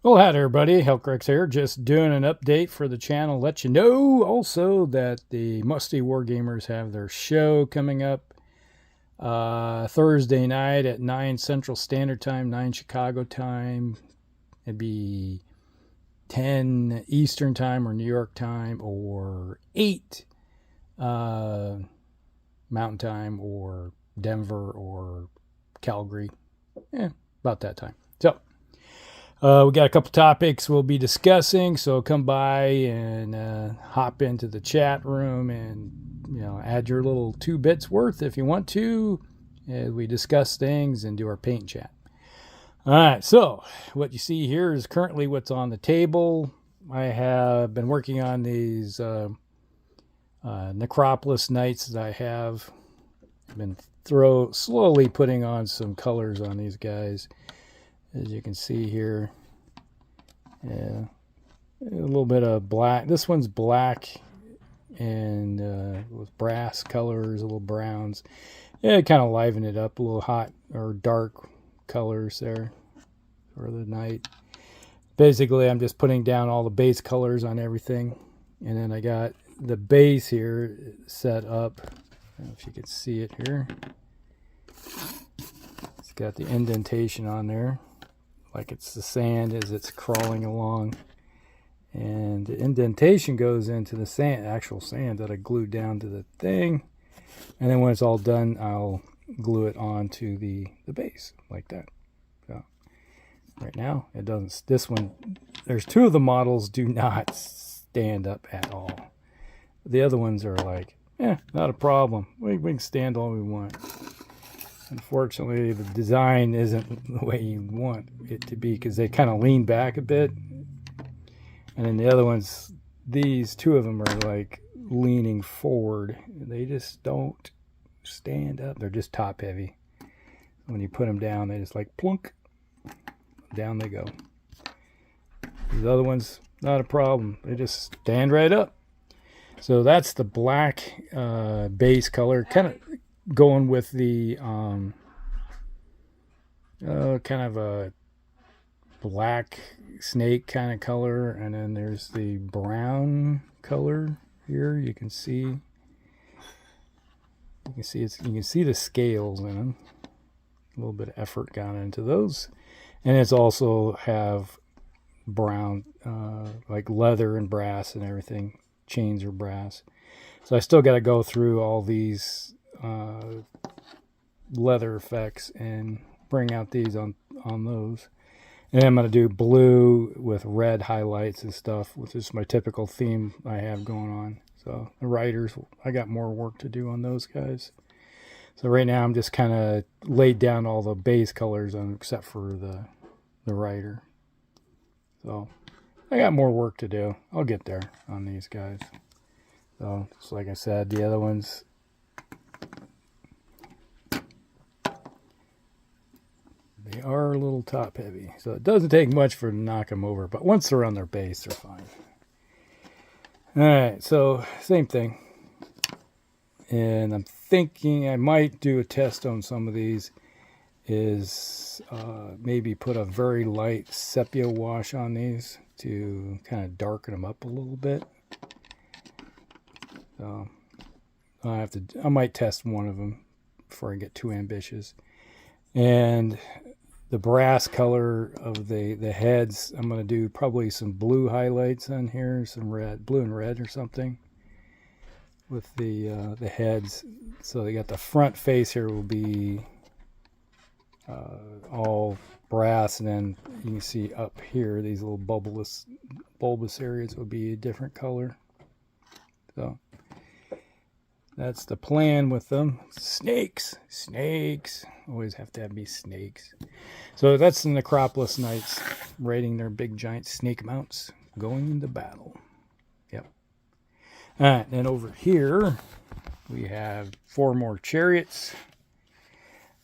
Well, hi there, everybody. Hellcrex here. Just doing an update for the channel. Let you know also that the Musty Wargamers have their show coming up Thursday night at 9 Central Standard Time, 9 Chicago time. It'd be 10 Eastern Time or New York time, or 8 Mountain Time or Denver or Calgary. About that time. So, we got a couple topics we'll be discussing, so come by and hop into the chat room and add your little 2 bits worth if you want to as we discuss things and do our paint chat. All right, so what you see here is currently what's on the table. I have been working on these Necropolis Knights that I have. I've been slowly putting on some colors on these guys. As you can see here, yeah, a little bit of black. This one's black and with brass colors, a little browns. Yeah, kind of liven it up, a little hot or dark colors there for the night. Basically, I'm just putting down all the base colors on everything, and then I got the base here set up. I don't know if you can see it here. It's got the indentation on there, like it's the sand as it's crawling along, and the indentation goes into the sand, actual sand that I glued down to the thing, and then when it's all done, I'll glue it onto the base like that. So right now it doesn't. This one, there's 2 of the models do not stand up at all. The other ones are like, not a problem. We can stand all we want. Unfortunately, the design isn't the way you want it to be because they kind of lean back a bit. And then the other ones, these 2 of them are like leaning forward. They just don't stand up. They're just top heavy. When you put them down, they just like plunk. Down they go. These other ones, not a problem. They just stand right up. So that's the black base color. Kind of going with the kind of a black snake kind of color, and then there's the brown color here. You can see you can see the scales in them. A little bit of effort gone into those, and it's also have brown like leather and brass and everything. Chains are brass, so I still got to go through all these leather effects and bring out these on those. And I'm going to do blue with red highlights and stuff, which is my typical theme I have going on. So the riders, I got more work to do on those guys. So right now I'm just kind of laid down all the base colors on, except for the rider. So I got more work to do. I'll get there on these guys. So just like I said, the other ones, they are a little top heavy, so it doesn't take much for to knock them over, but once they're on their base, they're fine. Alright, so same thing. And I'm thinking I might do a test on some of these, is maybe put a very light sepia wash on these to kind of darken them up a little bit. So I might test one of them before I get too ambitious. And the brass color of the heads, I'm going to do probably some blue highlights on here, some red, blue and red or something with the heads. So they got the front face here will be all brass, and then you can see up here these little bulbous areas will be a different color. So that's the plan with them. Snakes. Always have to be snakes. So that's the Necropolis Knights raiding their big giant snake mounts, going into battle. Yep. All right, then over here we have 4 more chariots,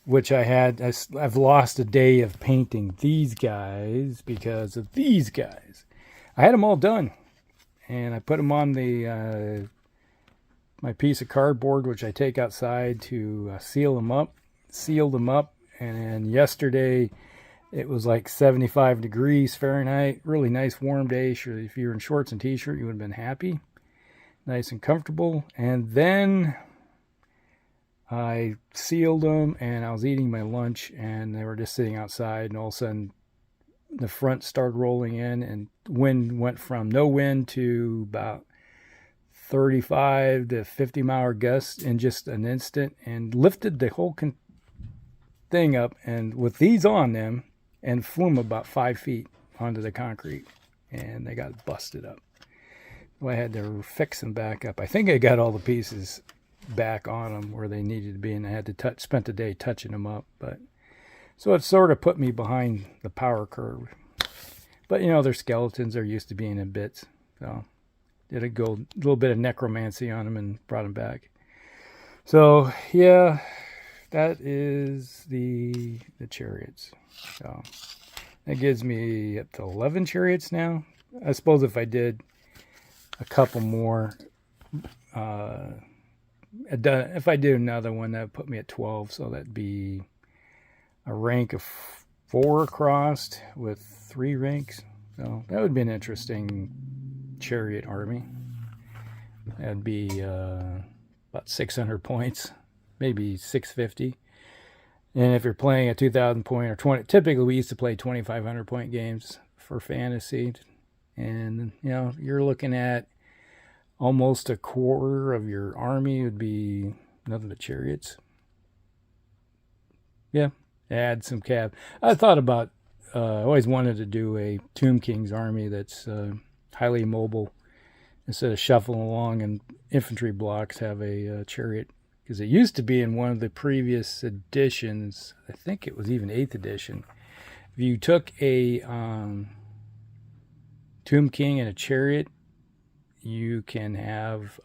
which I've lost a day of painting these guys because of these guys. I had them all done, and I put them on the my piece of cardboard, which I take outside to seal them up, and then yesterday It was like 75 degrees Fahrenheit. Really nice warm day. Sure, if you were in shorts and t-shirt, you would have been happy. Nice and comfortable. And then I sealed them, and I was eating my lunch, and they were just sitting outside, and all of a sudden the front started rolling in, and wind went from no wind to about 35 to 50 mile gusts in just an instant, and lifted the whole thing up, and with these on them, and flew them about 5 feet onto the concrete, and they got busted up. So I had to fix them back up. I think I got all the pieces back on them where they needed to be, and I had to spent the day touching them up. But so it sort of put me behind the power curve. But you know, they're skeletons. They're used to being in bits. So did a little bit of necromancy on them and brought them back. So yeah, that is the chariots. So that gives me up to 11 chariots now. I suppose if I did a couple more, if I did another one, that would put me at 12. So that'd be a rank of 4 across with 3 ranks. So that would be an interesting chariot army. That'd be about 600 points, maybe 650. And if you're playing a 2,000 point or 20, typically we used to play 2,500 point games for fantasy. And, you know, you're looking at almost a quarter of your army would be nothing but chariots. Yeah, add some cav. I thought about, I always wanted to do a Tomb King's army that's highly mobile. Instead of shuffling along and infantry blocks, have a chariot. Because it used to be in one of the previous editions, I think it was even 8th edition. If you took a Tomb King and a chariot, you can have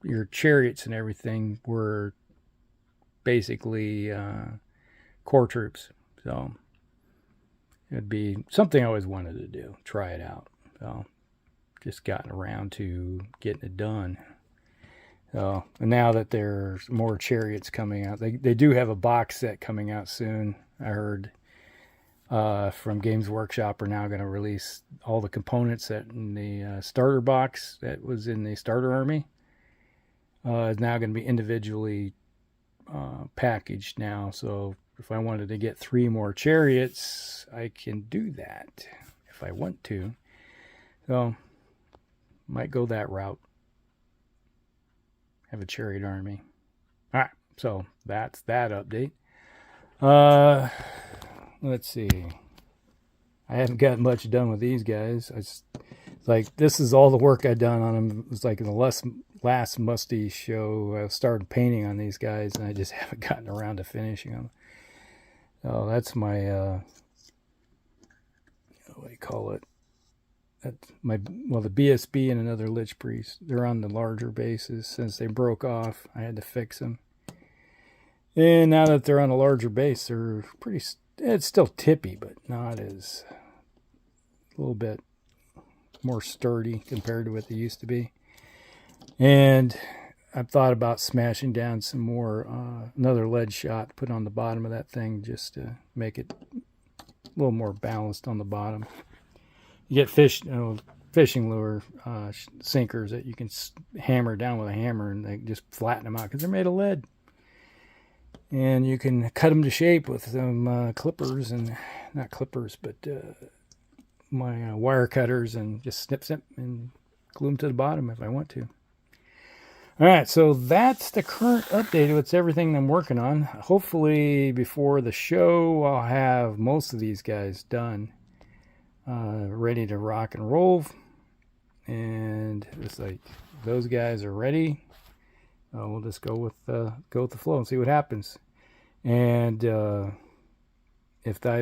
your chariots and everything were basically core troops. So it'd be something I always wanted to do, try it out. So just gotten around to getting it done. So, and now that there's more chariots coming out, they do have a box set coming out soon. I heard from Games Workshop are now going to release all the components that in the starter box that was in the starter army is now going to be individually packaged now. So if I wanted to get 3 more chariots, I can do that if I want to. So might go that route. Have a chariot army. All right, so that's that update. Let's see. I haven't gotten much done with these guys. It's like this is all the work I've done on them. It was like in the last Musty show, I started painting on these guys, and I just haven't gotten around to finishing them. So that's my what do you call it? The BSB and another Lich Priest. They're on the larger bases. Since they broke off, I had to fix them. And now that they're on a larger base, they're pretty. It's still tippy, but not as a little bit more sturdy compared to what they used to be. And I've thought about smashing down some more another lead shot to put on the bottom of that thing just to make it a little more balanced on the bottom. You get fishing lure sinkers that you can hammer down with a hammer, and they just flatten them out because they're made of lead. And you can cut them to shape with some clippers, and not clippers, but my wire cutters, and just snip and glue them to the bottom if I want to. All right, so that's the current update. It's everything I'm working on. Hopefully before the show, I'll have most of these guys done. Ready to rock and roll, and it's like those guys are ready. We'll just go with the flow and see what happens. And if I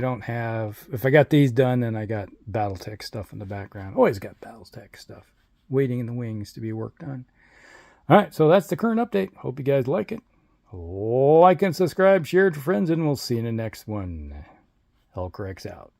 got these done, then I got BattleTech stuff in the background. Always got BattleTech stuff waiting in the wings to be worked on. All right, so that's the current update. Hope you guys like it. Like and subscribe, share it to friends, and we'll see you in the next one. Hellcrex out.